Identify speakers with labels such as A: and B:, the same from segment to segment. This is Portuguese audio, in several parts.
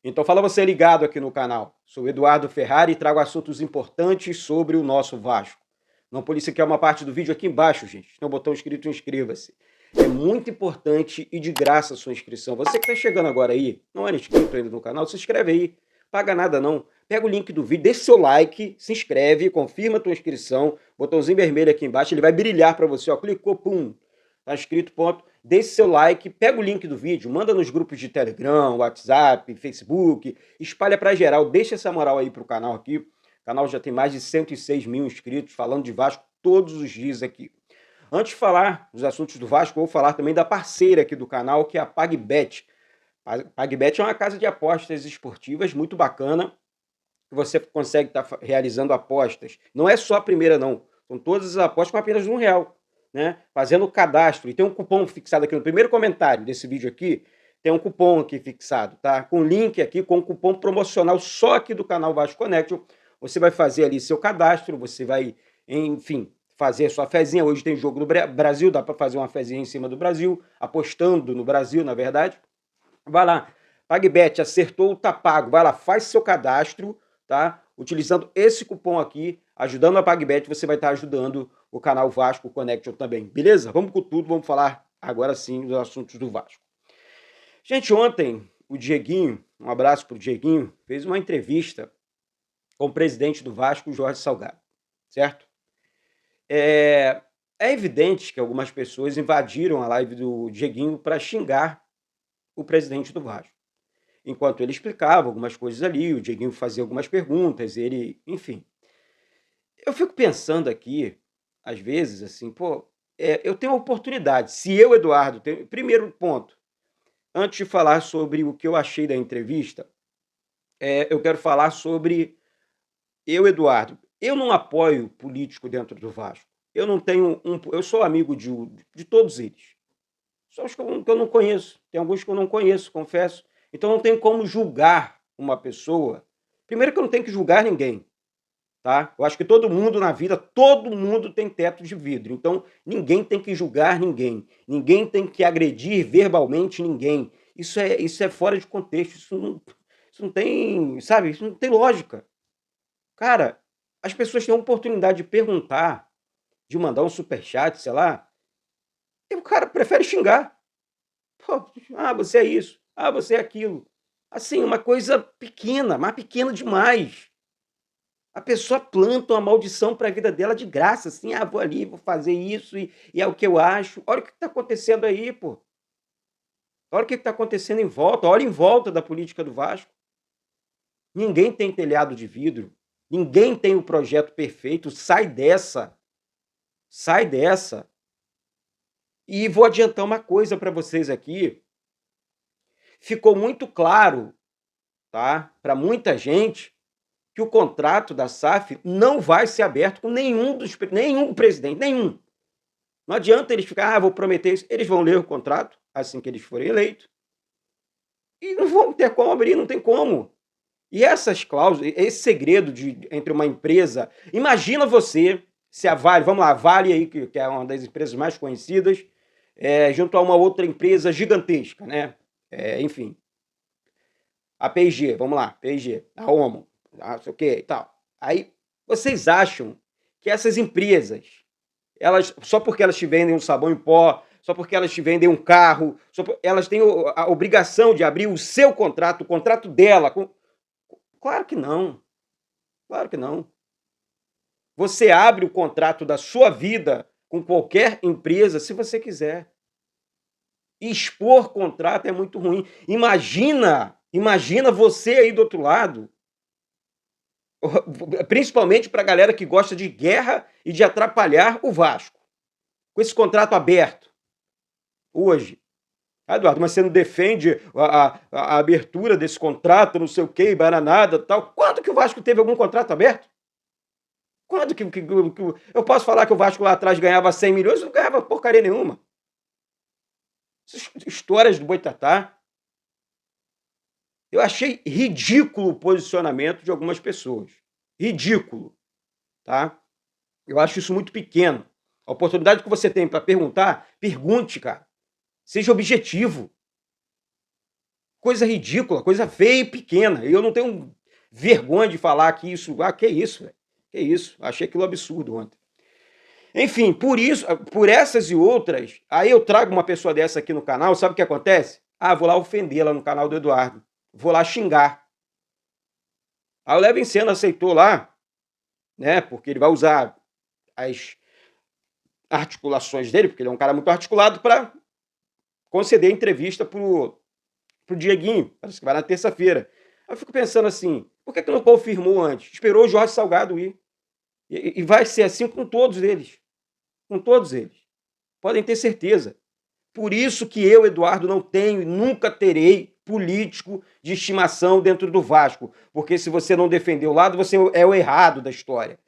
A: Então fala você ligado aqui no canal. Sou Eduardo Ferrari e trago assuntos importantes sobre o nosso Vasco. Não por isso que é uma parte do vídeo aqui embaixo, gente. Tem um botão escrito inscreva-se. É muito importante e de graça a sua inscrição. Você que está chegando agora aí, não é inscrito ainda no canal, se inscreve aí. Paga nada não. Pega o link do vídeo, deixa seu like, se inscreve, confirma a tua inscrição. Botãozinho vermelho aqui embaixo, ele vai brilhar para você. Ó, clicou, pum. Tá escrito, ponto. Deixe seu like, pega o link do vídeo, manda nos grupos de Telegram, WhatsApp, Facebook, espalha para geral, deixa essa moral aí pro canal aqui. O canal já tem mais de 106 mil inscritos, falando de Vasco todos os dias aqui. Antes de falar dos assuntos do Vasco, eu vou falar também da parceira aqui do canal, que é a PagBet. A PagBet é uma casa de apostas esportivas muito bacana, que você consegue estar realizando apostas. Não é só a primeira, não. São todas as apostas com apenas R$ 1, né? Fazendo o cadastro. E tem um cupom fixado aqui no primeiro comentário desse vídeo aqui. Tem um cupom aqui fixado, tá? Com link aqui, com um cupom promocional só aqui do canal Vasco Connection. Você vai fazer ali seu cadastro, você vai, enfim, fazer a sua fezinha. Hoje tem jogo no Brasil, dá para fazer uma fezinha em cima do Brasil, apostando no Brasil, na verdade. Vai lá, PagBet, acertou, tá pago. Vai lá, faz seu cadastro, tá? Utilizando esse cupom aqui, ajudando a PagBet, você vai estar ajudando o canal Vasco Connection também, beleza? Vamos com tudo, vamos falar agora sim dos assuntos do Vasco. Gente, ontem o Dieguinho, um abraço pro Dieguinho, fez uma entrevista com o presidente do Vasco, Jorge Salgado, certo? É evidente que algumas pessoas invadiram a live do Dieguinho para xingar o presidente do Vasco. Enquanto ele explicava algumas coisas ali, o Dieguinho fazia algumas perguntas, ele, enfim. Eu fico pensando aqui, às vezes, assim, pô, eu tenho a oportunidade, se eu, Eduardo, tenho... Primeiro ponto, antes de falar sobre o que eu achei da entrevista, eu quero falar sobre eu, Eduardo. Eu não apoio político dentro do Vasco. Eu não tenho eu sou amigo de todos eles. Só os que eu não conheço. Tem alguns que eu não conheço, confesso. Então não tem como julgar uma pessoa. Primeiro que eu não tenho que julgar ninguém, tá? Eu acho que todo mundo na vida, todo mundo tem teto de vidro. Então ninguém tem que julgar ninguém. Ninguém tem que agredir verbalmente ninguém. Isso é fora de contexto. Isso não tem, sabe? Isso não tem lógica. Cara, as pessoas têm a oportunidade de perguntar, de mandar um superchat, sei lá, e o cara prefere xingar. Pô, você é isso. Você é aquilo. Assim, uma coisa pequena, mas pequena demais. A pessoa planta uma maldição para a vida dela de graça, assim, vou ali, vou fazer isso e é o que eu acho. Olha o que está acontecendo aí, pô. Olha o que está acontecendo em volta, olha em volta da política do Vasco. Ninguém tem telhado de vidro, ninguém tem o projeto perfeito, sai dessa. Sai dessa. E vou adiantar uma coisa para vocês aqui. Ficou muito claro, tá, para muita gente, que o contrato da SAF não vai ser aberto com nenhum presidente, nenhum. Não adianta eles ficar, vou prometer isso. Eles vão ler o contrato assim que eles forem eleitos e não vão ter como abrir, não tem como. E essas cláusulas, esse segredo entre uma empresa, imagina você, se a Vale, vamos lá, a Vale aí, que é uma das empresas mais conhecidas, junto a uma outra empresa gigantesca, né? Enfim, a P&G, vamos lá, P&G, a Omo, não sei o que e tal. Aí, vocês acham que essas empresas, elas, só porque elas te vendem um sabão em pó, só porque elas te vendem um carro, elas têm a obrigação de abrir o seu contrato, o contrato dela? Claro que não. Claro que não. Você abre o contrato da sua vida com qualquer empresa se você quiser. Expor contrato é muito ruim. Imagina você aí do outro lado, principalmente para a galera que gosta de guerra e de atrapalhar o Vasco, com esse contrato aberto hoje. Eduardo, mas você não defende a abertura desse contrato, não sei o que, baranada, tal. Quando que o Vasco teve algum contrato aberto? Quando que eu posso falar que o Vasco lá atrás ganhava 100 milhões? Não ganhava porcaria nenhuma. Essas histórias do Boitatá. Eu achei ridículo o posicionamento de algumas pessoas. Ridículo, tá? Eu acho isso muito pequeno. A oportunidade que você tem para perguntar, pergunte, cara. Seja objetivo. coisa ridícula, coisa feia e pequena. Eu não tenho vergonha de falar que isso... que isso, velho? Que isso? Achei aquilo absurdo ontem. Enfim, por isso, por essas e outras, aí eu trago uma pessoa dessa aqui no canal, sabe o que acontece? Vou lá ofendê-la no canal do Eduardo. Vou lá xingar. Aí o Levin Senna aceitou lá, né? Porque ele vai usar as articulações dele, porque ele é um cara muito articulado, para conceder entrevista pro Dieguinho. Parece que vai na terça-feira. Eu fico pensando assim, por que não confirmou antes? Esperou o Jorge Salgado ir. E vai ser assim com todos eles. Com todos eles. Podem ter certeza. Por isso que eu, Eduardo, não tenho e nunca terei político de estimação dentro do Vasco. Porque se você não defender o lado, você é o errado da história.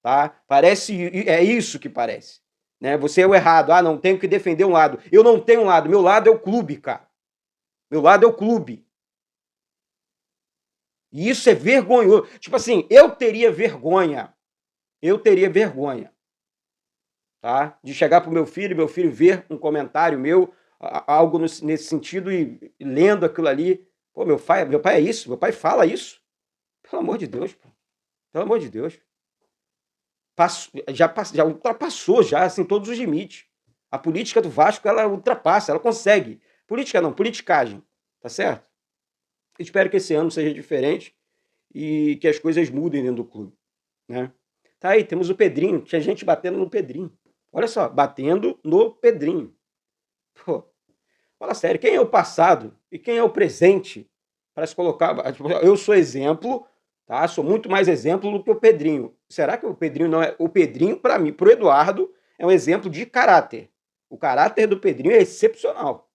A: Tá? Parece, é isso que parece. Né? Você é o errado. Não tenho que defender um lado. Eu não tenho um lado. Meu lado é o clube, cara. Meu lado é o clube. E isso é vergonhoso. Tipo assim, eu teria vergonha. Tá? De chegar pro meu filho ver um comentário meu, algo nesse sentido, e lendo aquilo ali. Pô, meu pai é isso? Meu pai fala isso? Pelo amor de Deus, pô. Pelo amor de Deus. Já ultrapassou já, assim, todos os limites. A política do Vasco, ela ultrapassa, ela consegue. Política não, politicagem. Tá certo? Espero que esse ano seja diferente e que as coisas mudem dentro do clube, né? Tá aí, temos o Pedrinho. Tinha gente batendo no Pedrinho. Olha só, batendo no Pedrinho. Pô, fala sério, quem é o passado e quem é o presente para se colocar? Eu sou exemplo, tá? Sou muito mais exemplo do que o Pedrinho. Será que o Pedrinho não é? O Pedrinho, para mim, para o Eduardo, é um exemplo de caráter. O caráter do Pedrinho é excepcional.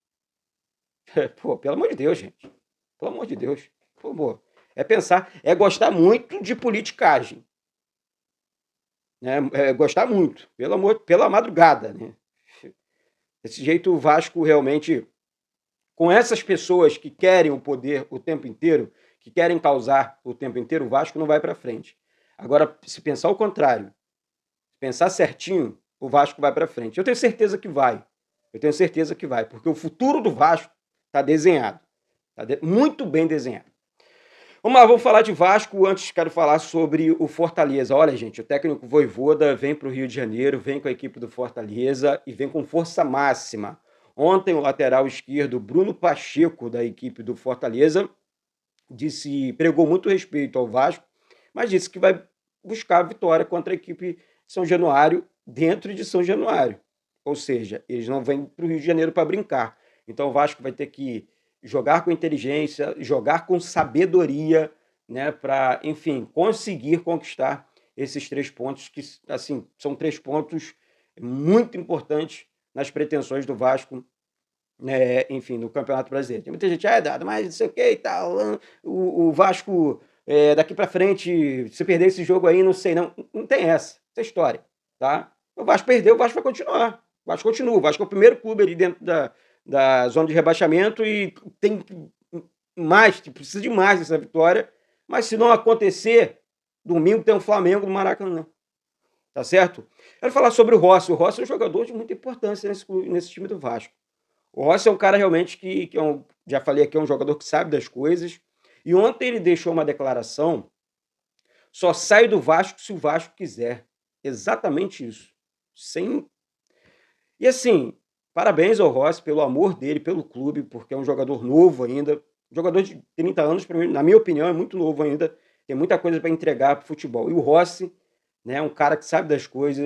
A: Pô, pelo amor de Deus, gente. Pelo amor de Deus. Por favor. É pensar, é gostar muito de politicagem. Né? É gostar muito, pela madrugada. Né? Desse jeito, o Vasco realmente, com essas pessoas que querem o poder o tempo inteiro, que querem causar o tempo inteiro, o Vasco não vai para frente. Agora, se pensar o contrário, se pensar certinho, o Vasco vai para frente. Eu tenho certeza que vai. Porque o futuro do Vasco está desenhado. Muito bem desenhado. Vamos lá, vamos falar de Vasco. Antes, quero falar sobre o Fortaleza. Olha, gente, o técnico Vojvoda vem para o Rio de Janeiro, vem com a equipe do Fortaleza e vem com força máxima. Ontem, o lateral esquerdo, Bruno Pacheco, da equipe do Fortaleza, pregou muito respeito ao Vasco, mas disse que vai buscar a vitória contra a equipe de São Januário dentro de São Januário. Ou seja, eles não vêm para o Rio de Janeiro para brincar. Então o Vasco vai ter que jogar com inteligência, jogar com sabedoria, né, para, enfim, conseguir conquistar esses 3 pontos que, assim, são 3 pontos muito importantes nas pretensões do Vasco, né, enfim, no Campeonato Brasileiro. Tem muita gente, Dado, mas não sei o que e tal, o Vasco, daqui para frente, se perder esse jogo aí, não sei, não tem essa história, tá? O Vasco perdeu, o Vasco vai continuar. O Vasco continua, o Vasco é o primeiro clube ali dentro da zona de rebaixamento e tem mais, precisa de mais dessa vitória, mas se não acontecer, domingo tem o Flamengo no Maracanã, tá certo? Quero falar sobre o Rossi. O Rossi é um jogador de muita importância nesse time do Vasco. O Rossi é um cara realmente que já falei aqui, é um jogador que sabe das coisas, e ontem ele deixou uma declaração: só sai do Vasco se o Vasco quiser. Exatamente isso. E assim, parabéns ao Rossi pelo amor dele, pelo clube, porque é um jogador novo ainda. Um jogador de 30 anos, na minha opinião, é muito novo ainda. Tem muita coisa para entregar para o futebol. E o Rossi, né, é um cara que sabe das coisas,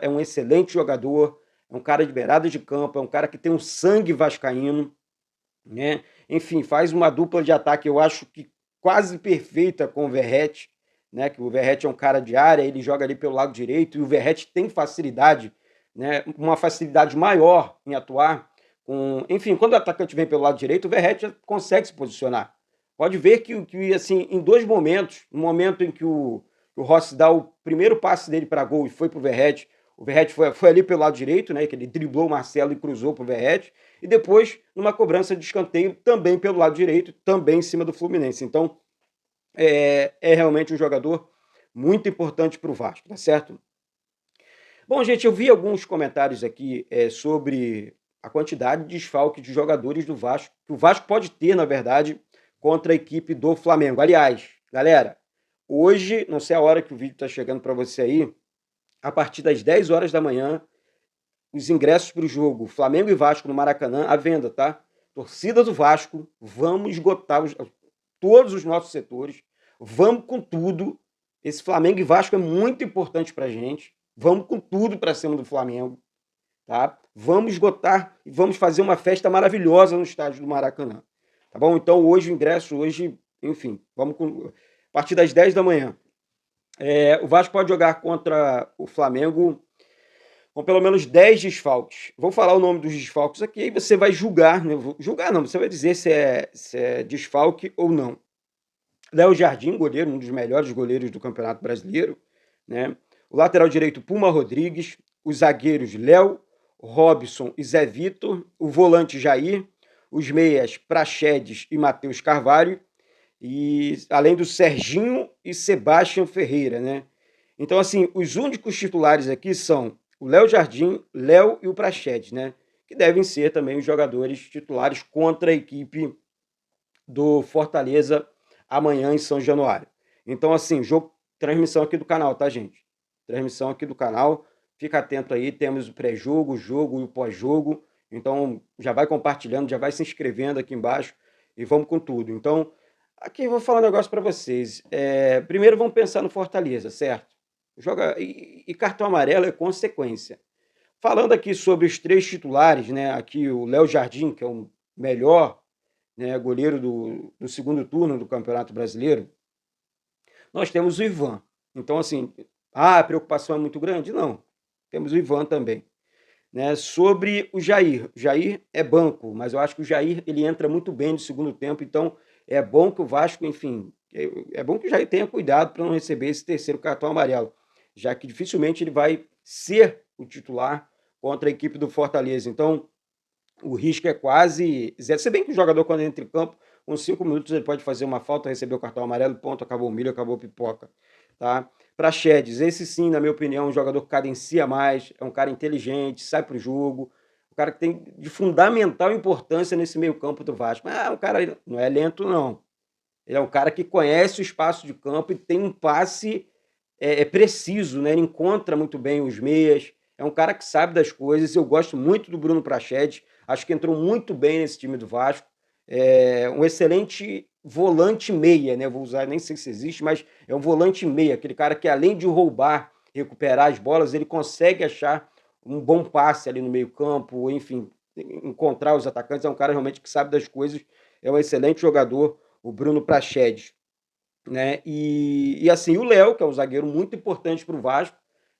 A: é um excelente jogador, é um cara de beirada de campo, é um cara que tem um sangue vascaíno, né? Enfim, faz uma dupla de ataque, eu acho que quase perfeita com o Verratti, né? Que o Verratti é um cara de área, ele joga ali pelo lado direito, e o Verratti tem facilidade, né? Uma facilidade maior em atuar. Enfim, quando o atacante vem pelo lado direito, o Verratti consegue se posicionar. Pode ver que assim, em 2 momentos, no momento em que o Rossi dá o primeiro passe dele para gol e foi para o Verratti foi ali pelo lado direito, né, que ele driblou o Marcelo e cruzou para o Verratti, e depois numa cobrança de escanteio também pelo lado direito, também em cima do Fluminense. Então, é realmente um jogador muito importante para o Vasco, tá certo? Bom, gente, eu vi alguns comentários aqui sobre a quantidade de desfalque de jogadores do Vasco, que o Vasco pode ter, na verdade, contra a equipe do Flamengo. Aliás, galera, hoje, não sei a hora que o vídeo está chegando para você aí, a partir das 10 horas da manhã, os ingressos para o jogo Flamengo e Vasco no Maracanã à venda, tá? Torcida do Vasco, vamos esgotar todos os nossos setores, vamos com tudo. Esse Flamengo e Vasco é muito importante para a gente. Vamos com tudo para cima do Flamengo, tá? Vamos esgotar e vamos fazer uma festa maravilhosa no estádio do Maracanã, tá bom? Então hoje o ingresso, enfim, vamos com a partir das 10 da manhã. O Vasco pode jogar contra o Flamengo com pelo menos 10 desfalques. Vou falar o nome dos desfalques aqui, aí você vai julgar, né? Julgar não, você vai dizer se é desfalque ou não. Léo Jardim, goleiro, um dos melhores goleiros do Campeonato Brasileiro, né? O lateral direito, Puma Rodrigues. Os zagueiros, Léo, Robson e Zé Vitor. O volante, Jair. Os meias, Praxedes e Matheus Carvalho. E além do Serginho e Sebastião Ferreira, né? Então, assim, os únicos titulares aqui são o Léo Jardim, Léo e o Praxedes, né? Que devem ser também os jogadores titulares contra a equipe do Fortaleza amanhã em São Januário. Então, assim, transmissão aqui do canal, tá, gente? Transmissão aqui do canal. Fica atento aí, temos o pré-jogo, o jogo e o pós-jogo. Então, já vai compartilhando, já vai se inscrevendo aqui embaixo e vamos com tudo. Então, aqui eu vou falar um negócio para vocês. Primeiro vamos pensar no Fortaleza, certo? E cartão amarelo é consequência. Falando aqui sobre os 3 titulares, né? Aqui o Léo Jardim, que é o melhor, né, goleiro do segundo turno do Campeonato Brasileiro. Nós temos o Ivan. Então, assim, a preocupação é muito grande? Não. Temos o Ivan também. Né? Sobre o Jair. O Jair é banco, mas eu acho que o Jair ele entra muito bem no segundo tempo, então é bom que o Vasco, enfim, é bom que o Jair tenha cuidado para não receber esse terceiro cartão amarelo, já que dificilmente ele vai ser o titular contra a equipe do Fortaleza. Então, o risco é quase zero. Se bem que o jogador, quando entra em campo, com 5 minutos ele pode fazer uma falta, receber o cartão amarelo, ponto, acabou o milho, acabou a pipoca. Tá? Praxedes, esse sim, na minha opinião, é um jogador que cadencia mais, é um cara inteligente, sai pro jogo, um cara que tem de fundamental importância nesse meio campo do Vasco. Mas um cara não é lento, não. Ele é um cara que conhece o espaço de campo e tem um passe preciso, né? Ele encontra muito bem os meias, é um cara que sabe das coisas. Eu gosto muito do Bruno Praxedes, acho que entrou muito bem nesse time do Vasco. É um excelente volante meia, né? Vou usar, nem sei se existe, mas é um volante meia, aquele cara que além de roubar, recuperar as bolas, ele consegue achar um bom passe ali no meio-campo, enfim, encontrar os atacantes. É um cara realmente que sabe das coisas, é um excelente jogador, o Bruno Praxedes. Né? E assim, o Léo, que é um zagueiro muito importante para o Vasco,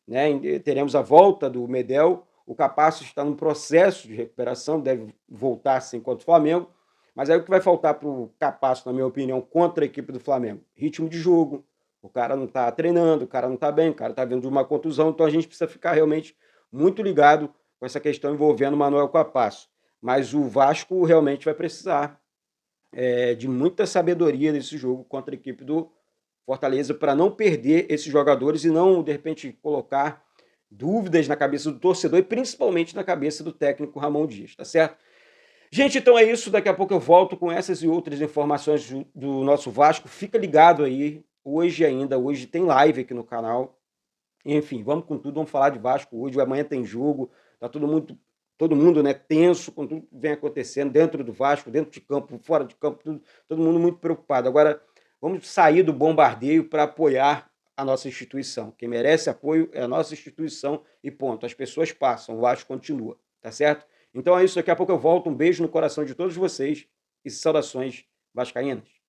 A: né? Teremos a volta do Medel, o Capasso está num processo de recuperação, deve voltar assim contra o Flamengo, mas aí o que vai faltar para o Capasso, na minha opinião, contra a equipe do Flamengo? Ritmo de jogo, o cara não está treinando, o cara não está bem, o cara está vindo de uma contusão, então a gente precisa ficar realmente muito ligado com essa questão envolvendo o Manuel Capasso. Mas o Vasco realmente vai precisar de muita sabedoria nesse jogo contra a equipe do Fortaleza para não perder esses jogadores e não, de repente, colocar dúvidas na cabeça do torcedor e principalmente na cabeça do técnico Ramon Dias, tá certo? Gente, então é isso. Daqui a pouco eu volto com essas e outras informações do nosso Vasco. Fica ligado aí. Hoje tem live aqui no canal. Enfim, vamos com tudo, vamos falar de Vasco hoje. Amanhã tem jogo, tá todo mundo, né, tenso com tudo que vem acontecendo dentro do Vasco, dentro de campo, fora de campo, todo mundo muito preocupado. Agora, vamos sair do bombardeio para apoiar a nossa instituição. Quem merece apoio é a nossa instituição e ponto. As pessoas passam, o Vasco continua, tá certo? Então é isso, daqui a pouco eu volto. Um beijo no coração de todos vocês e saudações vascaínas.